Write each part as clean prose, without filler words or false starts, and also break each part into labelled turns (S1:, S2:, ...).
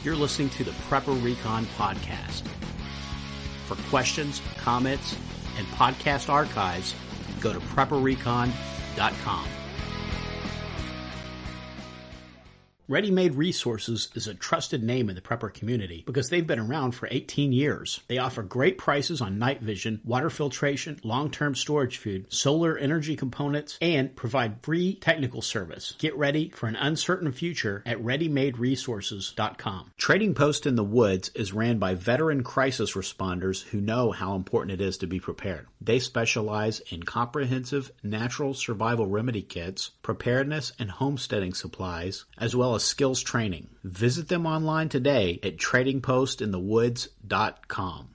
S1: You're listening to the Prepper Recon podcast. For questions, comments, and podcast archives, go to prepperrecon.com. Ready Made Resources is a trusted name in the prepper community because they've been around for 18 years. They offer great prices on night vision, water filtration, long-term storage food, solar energy components, and provide free technical service. Get ready for an uncertain future at ReadyMadeResources.com. Trading Post in the Woods is ran by veteran crisis responders who know how important it is to be prepared. They specialize in comprehensive natural survival remedy kits, preparedness and homesteading supplies, as well as skills training. Visit them online today at tradingpostinthewoods.com.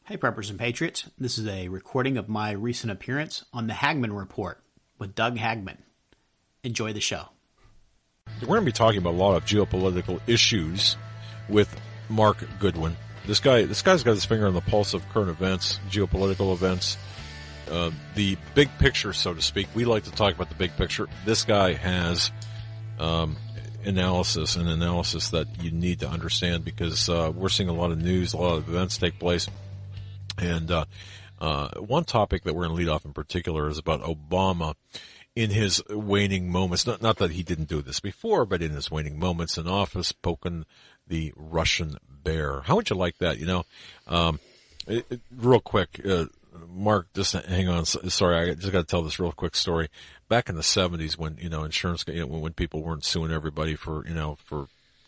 S1: Hey Preppers and Patriots, this is a recording of my recent appearance on the Hagman Report with Doug Hagman. Enjoy the show.
S2: We're going to be talking about a lot of geopolitical issues with Mark Goodwin. This guy's got his finger on the pulse of current events, geopolitical events, the big picture, so to speak. We like to talk about the big picture. This guy has analysis that you need to understand because we're seeing a lot of news, a lot of events take place. And one topic that we're going to lead off in particular is about Obama in his waning moments. Not that he didn't do this before, but in his waning moments in office, poking the Russian bear. How would you like that? Real quick, Mark, just hang on. Sorry, I just got to tell this real quick story. Back in the 70s, when insurance, when people weren't suing everybody for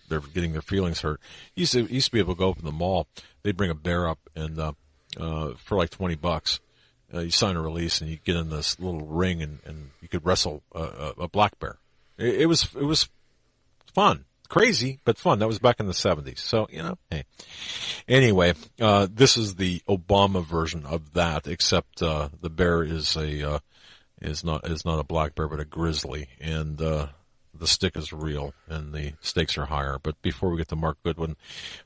S2: their getting their feelings hurt, you used to be able to go up in the mall. They'd bring a bear up, and for like $20, you sign a release, and you get in this little ring, and you could wrestle a black bear. It was fun. Crazy, but fun. That was back in the 70s. So, hey. Anyway, this is the Obama version of that, except the bear is not a black bear, but a grizzly, and the stick is real, and the stakes are higher. But before we get to Mark Goodwin,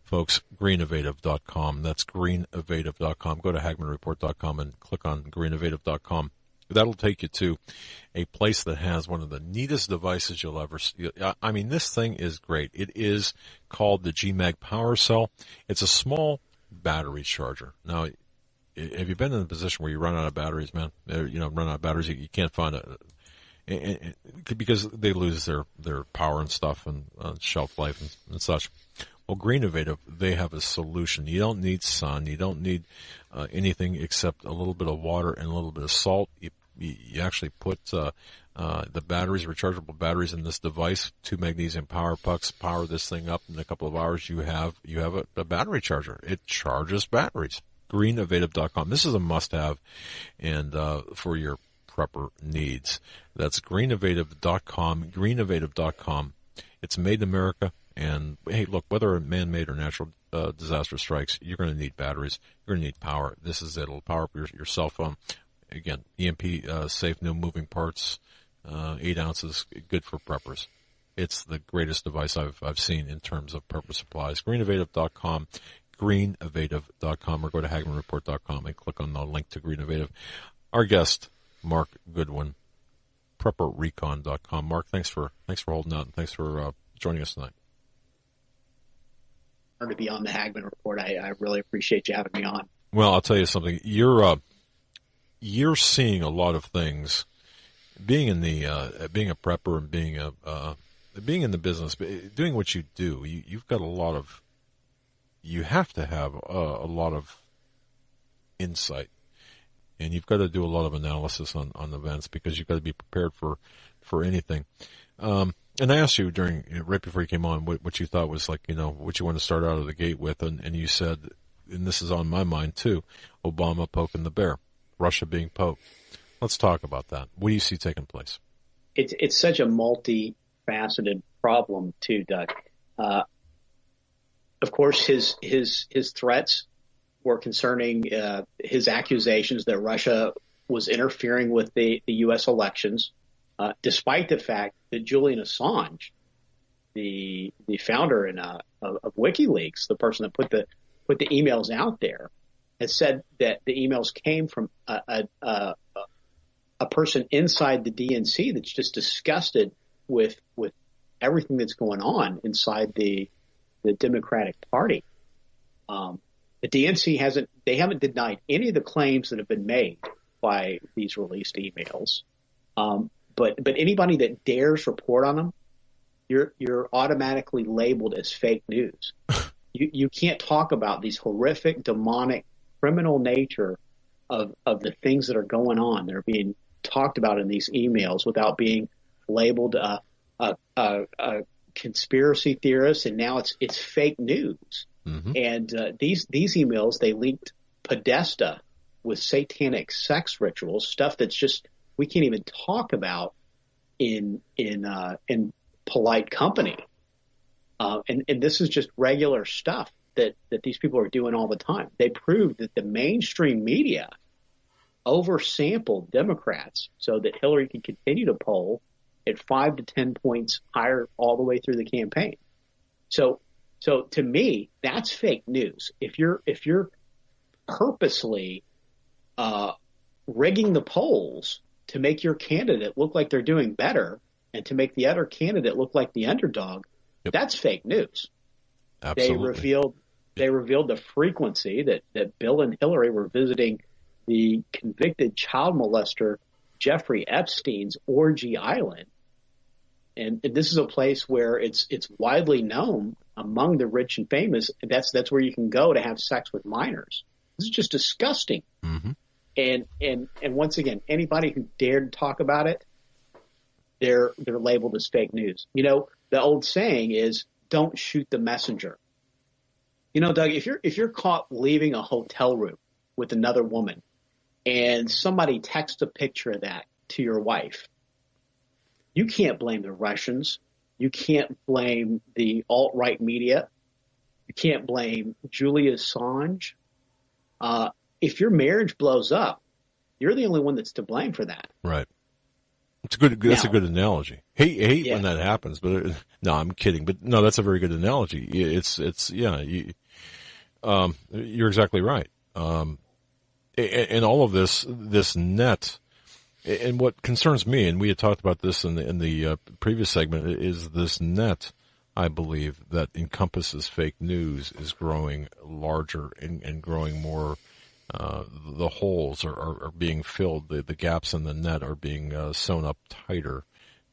S2: folks, greeninnovative.com. That's greeninnovative.com. Go to hagmanreport.com and click on greeninnovative.com. That'll take you to a place that has one of the neatest devices you'll ever see. I mean, this thing is great. It is called the GMAG Power Cell. It's a small battery charger. Now, have you been in a position where you run out of batteries, man? Run out of batteries, you can't find because they lose their power and stuff and shelf life and such. Well, Green Innovative, they have a solution. You don't need sun. You don't need anything except a little bit of water and a little bit of salt. You actually put the batteries, rechargeable batteries, in this device. 2 magnesium power pucks power this thing up. In a couple of hours, you have a battery charger. It charges batteries. Greeninnovative.com. This is a must-have, and for your prepper needs. That's greeninnovative.com. Greeninnovative.com. It's made in America. And, hey, look, whether man-made or natural disaster strikes, you're going to need batteries. You're going to need power. This is it. It'll power up your cell phone. Again, EMP safe, no moving parts, 8 ounces, good for preppers. It's the greatest device I've seen in terms of prepper supplies. Greeninnovative.com, greeninnovative.com, or go to hagmanreport.com and click on the link to Green Innovative. Our guest, Mark Goodwin, prepperrecon.com. Mark, thanks for holding out, and thanks for joining us tonight.
S1: To be on the Hagman Report. I really appreciate you having me on.
S2: Well, I'll tell you something. You're seeing a lot of things. Being in the being a prepper and being in the business, doing what you do, you've got you have to have a lot of insight, and you've got to do a lot of analysis on events because you've got to be prepared for anything. And I asked you right before you came on what you thought was what you want to start out of the gate with, and you said, and this is on my mind too, Obama poking the bear, Russia being poked. Let's talk about that. What do you see taking place?
S1: It's such a multifaceted problem too, Doug. Of course, his threats were concerning his accusations that Russia was interfering with the U.S. elections. Despite the fact that Julian Assange, the founder of WikiLeaks, the person that put the emails out there, has said that the emails came from a person inside the DNC that's just disgusted with everything that's going on inside the the Democratic Party. The DNC haven't denied any of the claims that have been made by these released emails. But anybody that dares report on them, you're automatically labeled as fake news. You can't talk about these horrific, demonic, criminal nature of the things that are going on. They're being talked about in these emails without being labeled a conspiracy theorist, and now it's fake news. Mm-hmm. And these emails, they linked Podesta with satanic sex rituals, stuff that's just we can't even talk about in polite company. And this is just regular stuff that these people are doing all the time. They proved that the mainstream media oversampled Democrats so that Hillary can continue to poll at 5 to 10 points higher all the way through the campaign. So to me, that's fake news. If you're purposely rigging the polls to make your candidate look like they're doing better and to make the other candidate look like the underdog, yep, that's fake news.
S2: Absolutely.
S1: They revealed the frequency that Bill and Hillary were visiting the convicted child molester Jeffrey Epstein's orgy island. And this is a place where it's widely known among the rich and famous. That's where you can go to have sex with minors. This is just disgusting. Mm-hmm. And once again, anybody who dared talk about it, they're labeled as fake news. You know, the old saying is, "Don't shoot the messenger." You know, Doug, if you're caught leaving a hotel room with another woman, and somebody texts a picture of that to your wife, you can't blame the Russians. You can't blame the alt-right media. You can't blame Julian Assange. If your marriage blows up, you're the only one that's to blame for that.
S2: Right. That's a good analogy. Hate when that happens, but no, I'm kidding. But no, that's a very good analogy. You're exactly right. And all of this net, and what concerns me, and we had talked about this in the previous segment, is this net, I believe, that encompasses fake news is growing larger and growing more. The holes are being filled. The gaps in the net are being sewn up tighter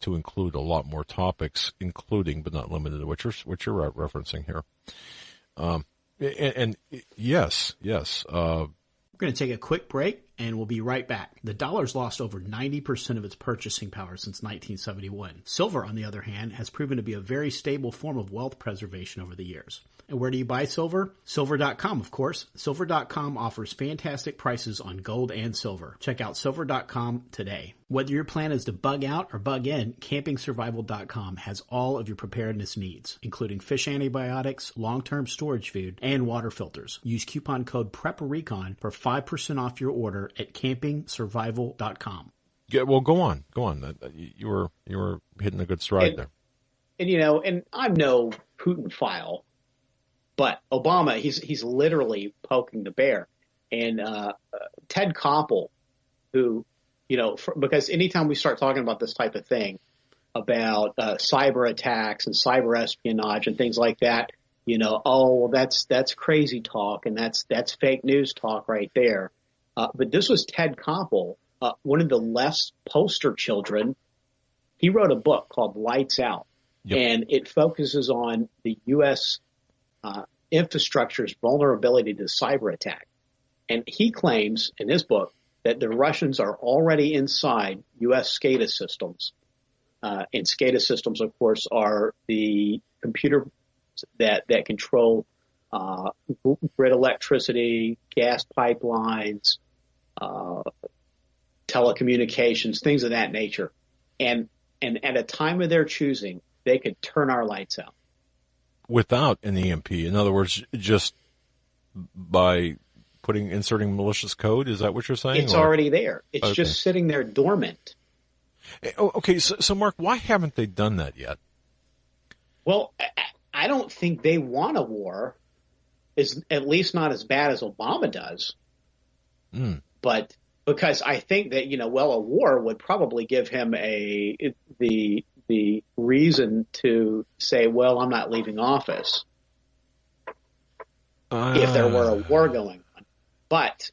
S2: to include a lot more topics, including but not limited to what you're referencing here. And yes.
S1: We're going to take a quick break, and we'll be right back. The dollar's lost over 90% of its purchasing power since 1971. Silver, on the other hand, has proven to be a very stable form of wealth preservation over the years. And where do you buy silver? Silver.com, of course. Silver.com offers fantastic prices on gold and silver. Check out silver.com today. Whether your plan is to bug out or bug in, CampingSurvival.com has all of your preparedness needs, including fish antibiotics, long-term storage food, and water filters. Use coupon code PREPARECON for 5% off your order at CampingSurvival.com.
S2: Yeah, well, go on. You were hitting a good stride there.
S1: And and I'm no Putin-phile, but Obama, he's literally poking the bear. And Ted Koppel, who, because anytime we start talking about this type of thing, about cyber attacks and cyber espionage and things like that, that's crazy talk, and that's fake news talk right there. But this was Ted Koppel, one of the left's poster children. He wrote a book called Lights Out, yep, and it focuses on the U.S. Infrastructure's vulnerability to cyber attack. And he claims in his book that the Russians are already inside U.S. SCADA systems. And SCADA systems, of course, are the computer that control grid electricity, gas pipelines, telecommunications, things of that nature. And at a time of their choosing, they could turn our lights out.
S2: Without an EMP. In other words, just by inserting malicious code? Is that what you're saying?
S1: It's already there. It's just sitting there dormant.
S2: Okay, so Mark, why haven't they done that yet?
S1: Well, I don't think they want a war, at least not as bad as Obama does. Mm. But because I think that, a war would probably give him the reason to say, well, I'm not leaving office. if there were a war going on. But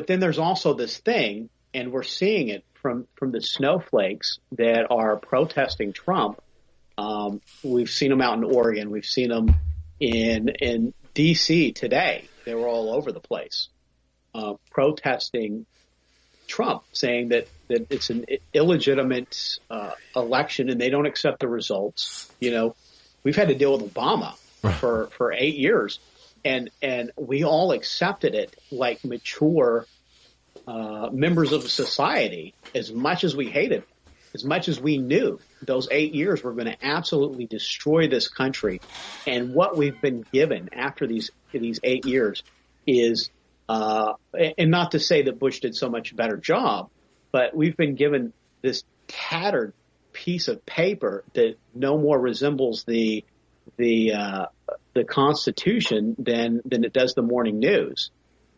S1: then there's also this thing, and we're seeing it from the snowflakes that are protesting Trump. We've seen them out in Oregon. We've seen them in D.C. today. They were all over the place protesting Trump, saying that it's an illegitimate election and they don't accept the results. You know, we've had to deal with Obama for 8 years, and we all accepted it like mature members of society, as much as we hated, as much as we knew those 8 years were going to absolutely destroy this country. And what we've been given after these 8 years is, and not to say that Bush did so much better job, but we've been given this tattered piece of paper that no more resembles the Constitution than it does the morning news.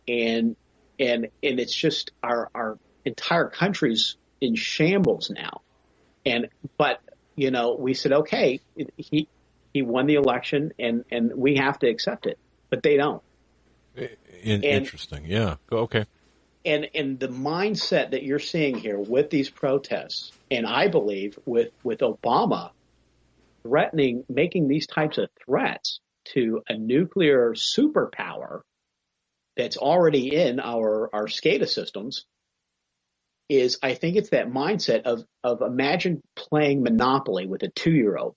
S1: And it's just our entire country's in shambles now. But you know, we said, okay, he won the election and we have to accept it, but they don't.
S2: Interesting. Yeah. Okay.
S1: And the mindset that you're seeing here with these protests, and I believe with Obama threatening, making these types of threats to a nuclear superpower that's already in our SCADA systems, is I think it's that mindset of imagine playing Monopoly with a 2-year-old.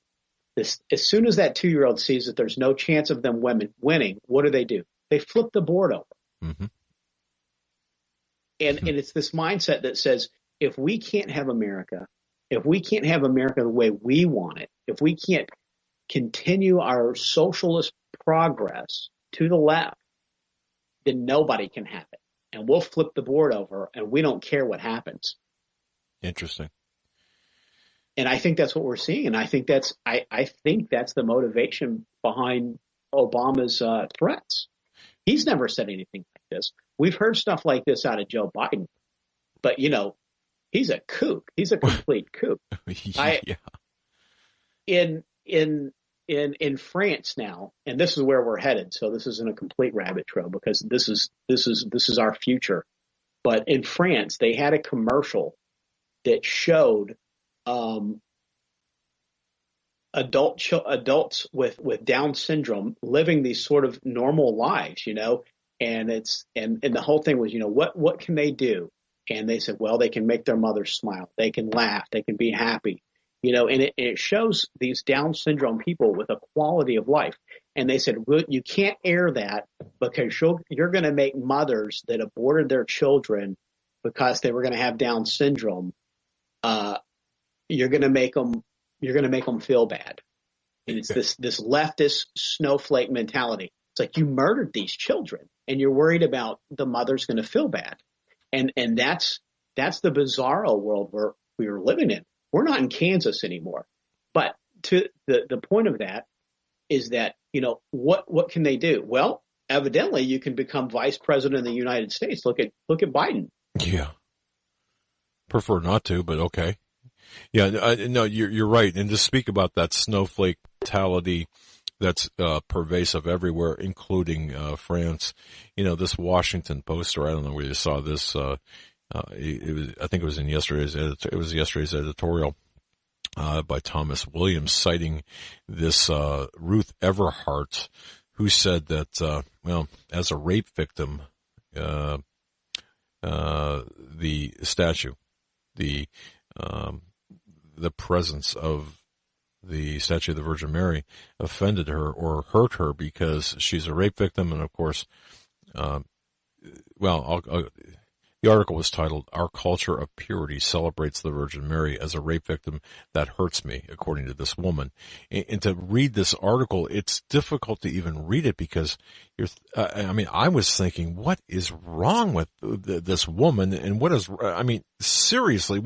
S1: As soon as that 2-year-old sees that there's no chance of them winning, what do? They flip the board over.
S2: Mm-hmm.
S1: And it's this mindset that says, if we can't have America, if we can't have America the way we want it, if we can't continue our socialist progress to the left, then nobody can have it. And we'll flip the board over, and we don't care what happens.
S2: Interesting.
S1: And I think that's what we're seeing. And I think that's the motivation behind Obama's threats. He's never said anything like this. We've heard stuff like this out of Joe Biden, but you know, he's a kook. He's a complete kook.
S2: Yeah.
S1: In France now, and this is where we're headed. So this isn't a complete rabbit trail because this is our future. But in France, they had a commercial that showed adults with Down syndrome living these sort of normal lives, you know, and the whole thing was, you know, what can they do? And they said, well, they can make their mother smile, they can laugh, they can be happy, you know, and it shows these Down syndrome people with a quality of life. And they said, well, you can't air that because you're going to make mothers that aborted their children because they were going to have Down syndrome. You're going to make them feel bad. And it's this leftist snowflake mentality. It's like you murdered these children and you're worried about the mother's going to feel bad. And that's the bizarro world we were living in. We're not in Kansas anymore. But to the point of that is that, you know, what can they do? Well, evidently you can become vice president of the United States. Look at Biden.
S2: Yeah. Prefer not to, but okay. Yeah, no, you're right. And to speak about that snowflake mentality that's pervasive everywhere, including France. You know, this Washington Poster, I don't know where you saw this. I think it was in yesterday's editorial by Thomas Williams, citing this Ruth Everhart, who said that, well, as a rape victim, the statue, the presence of the statue of the Virgin Mary offended her or hurt her because she's a rape victim. And of course, the article was titled, "Our Culture of Purity Celebrates the Virgin Mary as a Rape Victim That Hurts Me," according to this woman. And to read this article, it's difficult to even read it because I was thinking, what is wrong with this woman? And seriously,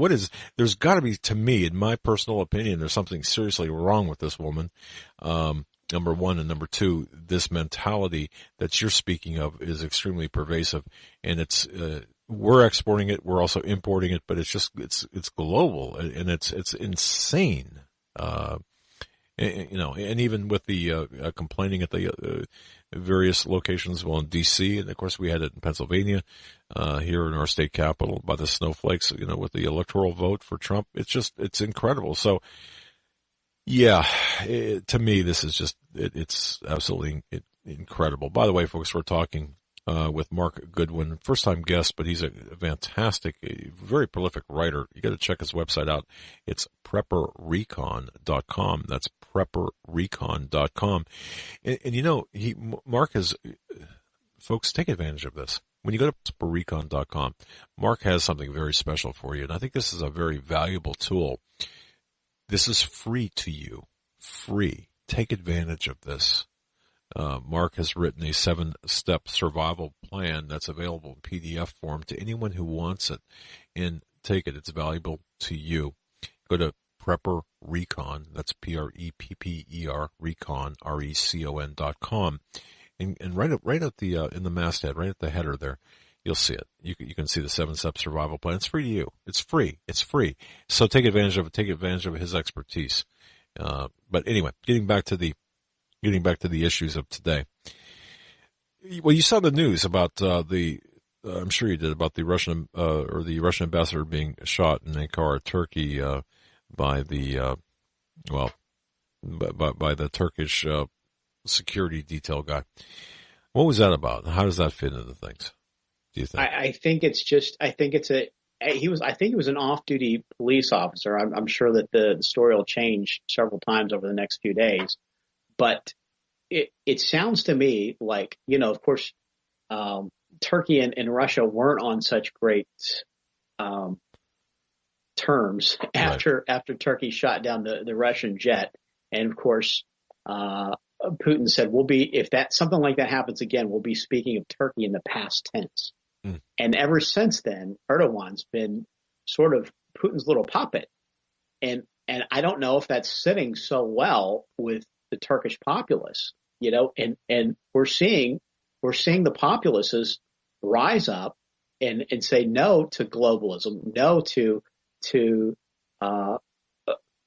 S2: there's got to be, to me, in my personal opinion, there's something seriously wrong with this woman. Number one, and number two, this mentality that you're speaking of is extremely pervasive, and it's, we're exporting it, we're also importing it, but it's global, and it's insane. And even with the complaining at the various locations, well, in D.C., and of course we had it in Pennsylvania, here in our state capital by the snowflakes, with the electoral vote for Trump. It's incredible. So, yeah, to me, this is it's absolutely incredible. By the way, folks, we're talking with Mark Goodwin, first-time guest, but he's a fantastic, very prolific writer. You got to check his website out. It's prepperrecon.com. That's prepperrecon.com. And Mark has, folks, take advantage of this. When you go to prepperrecon.com, Mark has something very special for you, and I think this is a very valuable tool. This is free to you. Free. Take advantage of this. Mark has written a 7-step survival plan that's available in PDF form to anyone who wants it. And take it. It's valuable to you. Go to Prepper Recon. That's Prepper Recon, RECON.com. And right at the in the masthead, right at the header there, you'll see it. You can see the 7-step survival plan. It's free to you. It's free. It's free. So take advantage of it. Take advantage of his expertise. But anyway, getting back to the issues of today. Well, you saw the news about I'm sure you did, about the Russian ambassador being shot in Ankara, Turkey, by the by the Turkish security detail guy. What was that about? How does that fit into things, do you think?
S1: I think he was an off-duty police officer. I'm sure that the story will change several times over the next few days. But it sounds to me like, of course, Turkey and Russia weren't on such great terms after Turkey shot down the Russian jet. And of course, Putin said, if something like that happens again, we'll be speaking of Turkey in the past tense. Mm. And ever since then, Erdogan's been sort of Putin's little puppet. And I don't know if that's sitting so well with the Turkish populace, and we're seeing the populaces rise up and say no to globalism, no to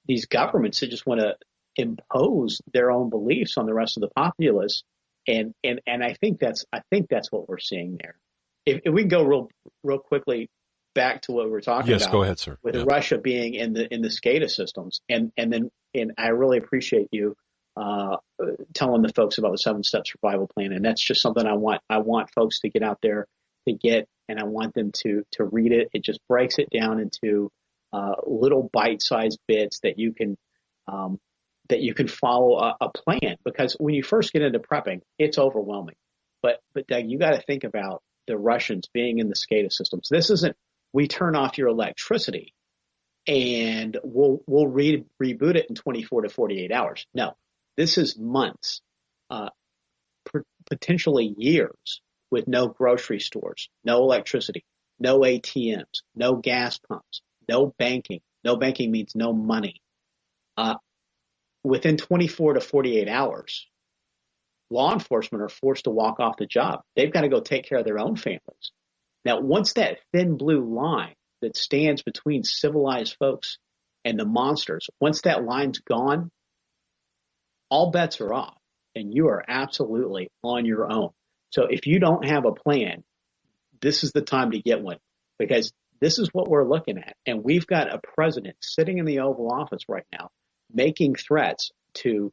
S1: these governments that just want to impose their own beliefs on the rest of the populace, and I think that's what we're seeing there. If we can go real quickly back to what we were talking about.
S2: Yes, go ahead, sir.
S1: With Russia being in the SCADA systems, and I really appreciate you telling the folks about the 7-step survival plan, and that's just something I want folks to get out there to get, and I want them to read it. It just breaks it down into little bite-sized bits that you can follow a plan, because when you first get into prepping, it's overwhelming. But Doug, you got to think about the Russians being in the SCADA systems. This isn't we turn off your electricity and we'll reboot it in 24 to 48 hours. No, this is months, potentially years, with no grocery stores, no electricity, no ATMs, no gas pumps, no banking. No banking means no money. Within 24 to 48 hours, law enforcement are forced to walk off the job. They've got to go take care of their own families. Now, once that thin blue line that stands between civilized folks and the monsters, once that line's gone, all bets are off, and you are absolutely on your own. So if you don't have a plan, this is the time to get one, because this is what we're looking at. And we've got a president sitting in the Oval Office right now making threats to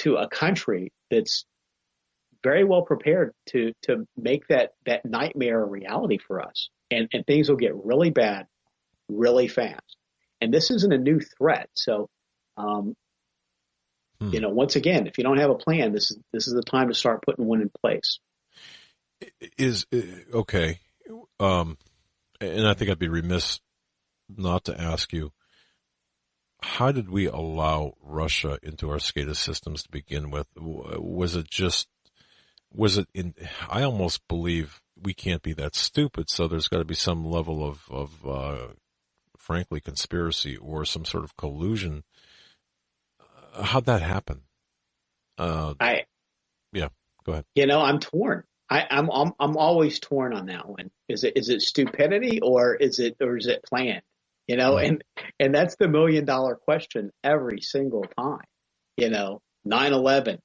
S1: a country that's very well prepared to make that nightmare a reality for us. And things will get really bad really fast. And this isn't a new threat. So, once again, if you don't have a plan, this is the time to start putting one in place.
S2: Okay. And I think I'd be remiss not to ask you, how did we allow Russia into our SCADA systems to begin with? I almost believe we can't be that stupid, so there's got to be some level of frankly, conspiracy or some sort of collusion. How'd that happen? Go ahead.
S1: I'm torn. I'm always torn on that one. Is it stupidity or is it planned? And that's the $1 million question every single time. 9/11,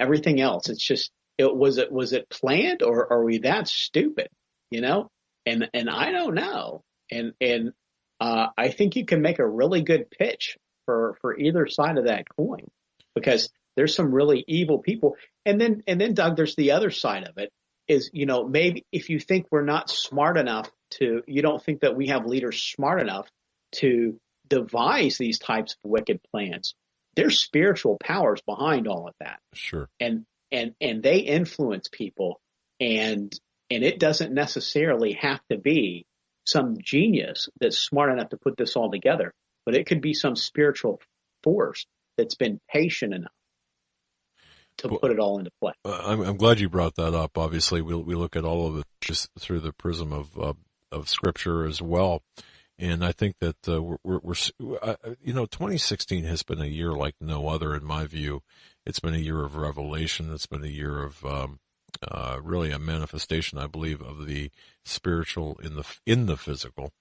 S1: everything else. It's just, was it planned, or are we that stupid? You know, and I don't know. And I think you can make a really good pitch for either side of that coin, because there's some really evil people. And then Doug, there's the other side of it is, maybe if you think we're not smart enough you don't think that we have leaders smart enough to devise these types of wicked plans. There's spiritual powers behind all of that.
S2: Sure.
S1: And they influence people, and it doesn't necessarily have to be some genius that's smart enough to put this all together, but it could be some spiritual force that's been patient enough to put it all into play.
S2: I'm glad you brought that up. Obviously, we look at all of it just through the prism of Scripture as well, and I think that we're 2016 has been a year like no other in my view. It's been a year of revelation. It's been a year of really a manifestation, I believe, of the spiritual in the physical,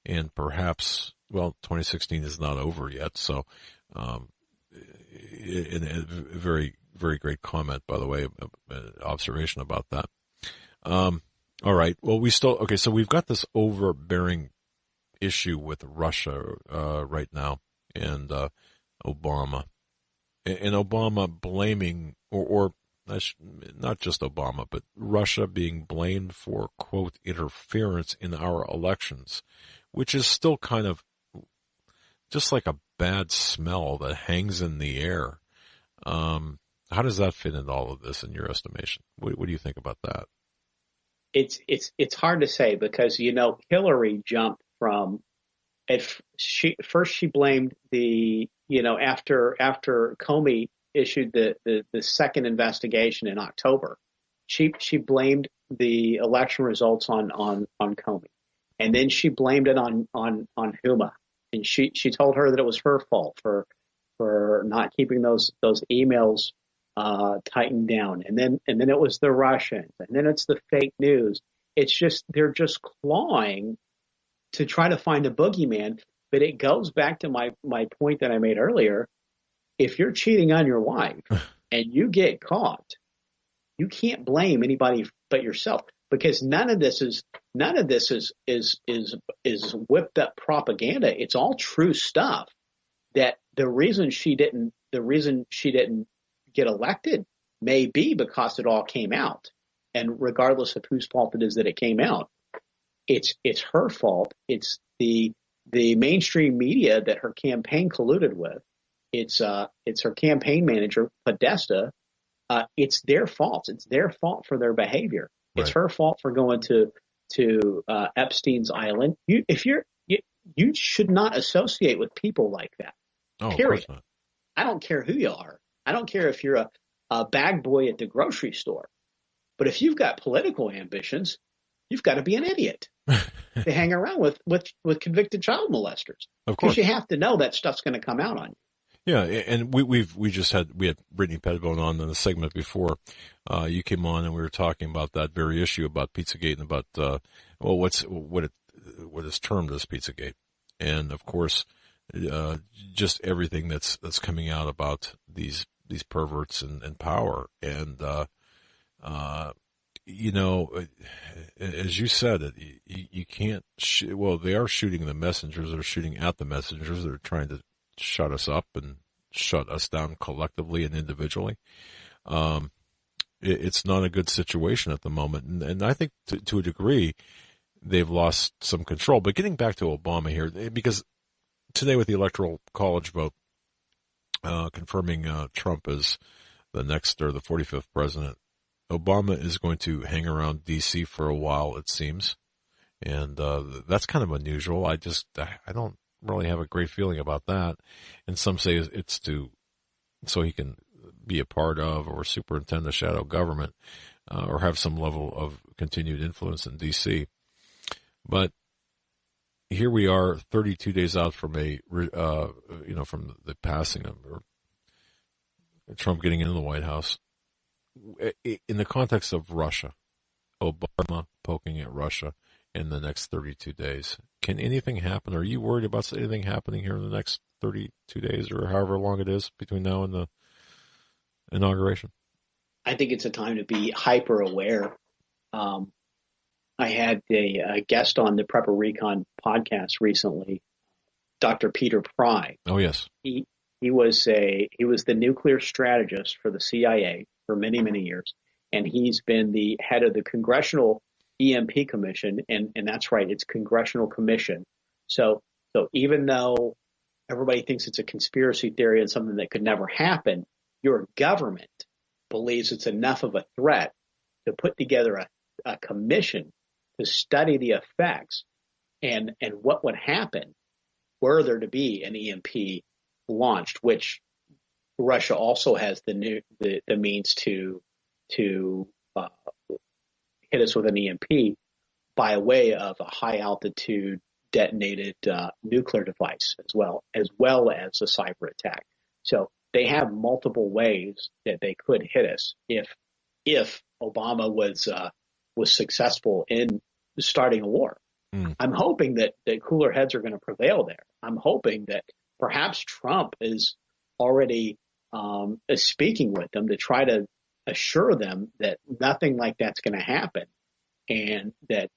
S2: and perhaps 2016 is not over yet. So, in a very, very great comment, by the way, observation about that. All right. Well, so we've got this overbearing issue with Russia right now, and Obama. And Obama blaming, or not just Obama, but Russia being blamed for, quote, interference in our elections, which is still kind of just like a bad smell that hangs in the air. How does that fit into all of this in your estimation? What do you think about that?
S1: It's hard to say, because, Hillary jumped from first she blamed after Comey issued the second investigation in October, she blamed the election results on Comey, and then she blamed it on Huma, and she told her that it was her fault for not keeping those emails tightened down, and then it was the Russians, and then it's the fake news. It's just they're just clawing to try to find a boogeyman. But it goes back to my point that I made earlier. If you're cheating on your wife and you get caught, you can't blame anybody but yourself, because none of this is whipped up propaganda. It's all true stuff. That the reason she didn't get elected may be because it all came out, and regardless of whose fault it is that it came out, it's her fault. It's the mainstream media that her campaign colluded with. It's her campaign manager, Podesta. It's their fault. It's their fault for their behavior. Right. It's her fault for going to Epstein's Island. You should not associate with people like that.
S2: Oh,
S1: period.
S2: Of course not.
S1: I don't care who you are. I don't care if you're a bag boy at the grocery store. But if you've got political ambitions, you've got to be an idiot to hang around with convicted child molesters.
S2: Of course.
S1: Because you have to know that stuff's going to come out on you.
S2: Yeah, and we had Brittany Pettibone on in the segment before. You came on and we were talking about that very issue about Pizzagate and about what is termed as Pizzagate, and of course, just everything that's coming out about these perverts and power, and as you said, you can't. They are shooting the messengers. They're shooting at the messengers. They're trying to shut us up and shut us down collectively and individually. It's not a good situation at the moment. And I think to a degree, they've lost some control. But getting back to Obama here, because today with the Electoral College vote confirming Trump as the next or the 45th president, Obama is going to hang around D.C. for a while, it seems. And that's kind of unusual. I don't really have a great feeling about that. And some say it's so he can be a part of or superintend the shadow government or have some level of continued influence in D.C. But here we are 32 days out from from the passing of or Trump getting into the White House. In the context of Russia, Obama poking at Russia in the next 32 days, can anything happen? Are you worried about anything happening here in the next 32 days or however long it is between now and the inauguration?
S1: I think it's a time to be hyper aware. I had a guest on the Prepper Recon podcast recently, Dr. Peter Pry.
S2: Oh yes,
S1: he was the nuclear strategist for the CIA for many, many years, and he's been the head of the Congressional EMP Commission, and that's right, it's Congressional Commission. So even though everybody thinks it's a conspiracy theory and something that could never happen, your government believes it's enough of a threat to put together a commission to study the effects and what would happen were there to be an EMP launched, which Russia also has the means to hit us with an EMP by way of a high altitude detonated nuclear device as well as a cyber attack. So they have multiple ways that they could hit us if Obama was successful in starting a war. I'm hoping that cooler heads are going to prevail there. I'm hoping that perhaps Trump is already is speaking with them to try to assure them that nothing like that's going to happen, and that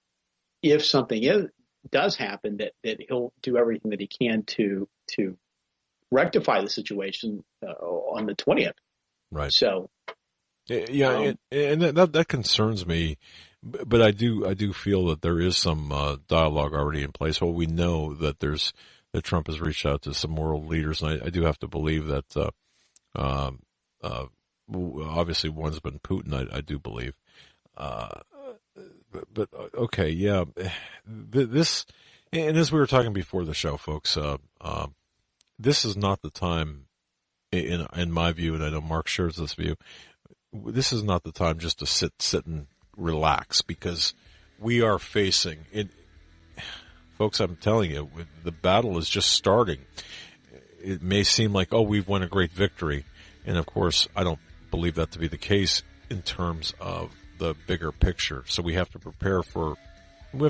S1: if something does happen, that he'll do everything that he can to rectify the situation on the 20th.
S2: Right.
S1: So,
S2: yeah, and that concerns me. But I do feel that there is some dialogue already in place. Well, we know that Trump has reached out to some world leaders, and I do have to believe that obviously one's been Putin. I do believe, but okay, yeah. This, and as we were talking before the show, folks, this is not the time, in my view, and I know Mark shares this view. This is not the time just to sit and relax, because we are facing it. Folks, I'm telling you, the battle is just starting. It may seem like, we've won a great victory. And of course, I don't believe that to be the case in terms of the bigger picture. So we have to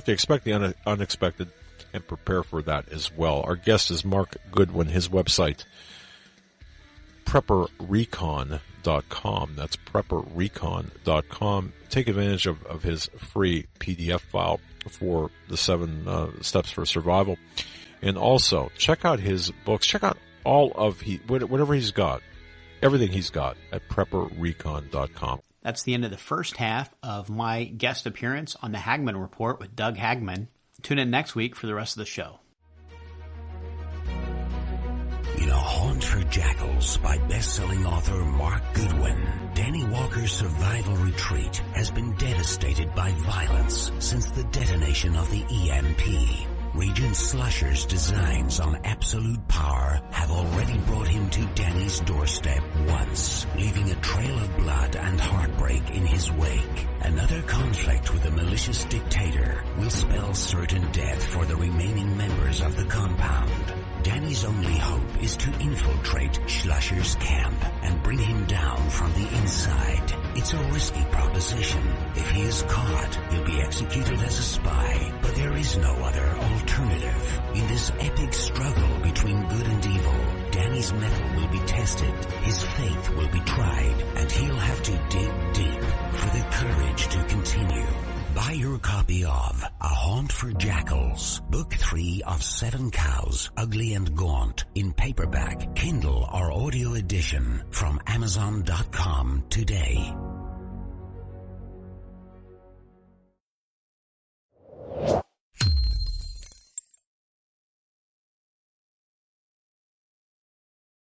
S2: expect the unexpected and prepare for that as well. Our guest is Mark Goodwin. His website, prepperrecon.com. That's prepperrecon.com. Take advantage of his free PDF file for the 7 steps for survival. And also check out his books. Check out all of whatever he's got, everything he's got at prepperrecon.com.
S1: That's the end of the first half of my guest appearance on the Hagman Report with Doug Hagman. Tune in next week for the rest of the show.
S3: In A Haunt for Jackals by best-selling author Mark Goodwin, Danny Walker's survival retreat has been devastated by violence since the detonation of the EMP. Regent Slusher's designs on absolute power have already brought him to Danny's doorstep once, leaving a trail of blood and heartbreak in his wake. Another conflict with a malicious dictator will spell certain death for the remaining members of the compound. Danny's only hope is to infiltrate Schlusher's camp and bring him down from the inside. It's a risky proposition. If he is caught, he'll be executed as a spy, but there is no other alternative. In this epic struggle between good and evil, Danny's mettle will be tested, his faith will be tried, and he'll have to dig deep for the courage to continue. Buy your copy of A Haunt for Jackals, Book 3 of 7 Cows, Ugly and Gaunt, in paperback, Kindle, or audio edition from Amazon.com today.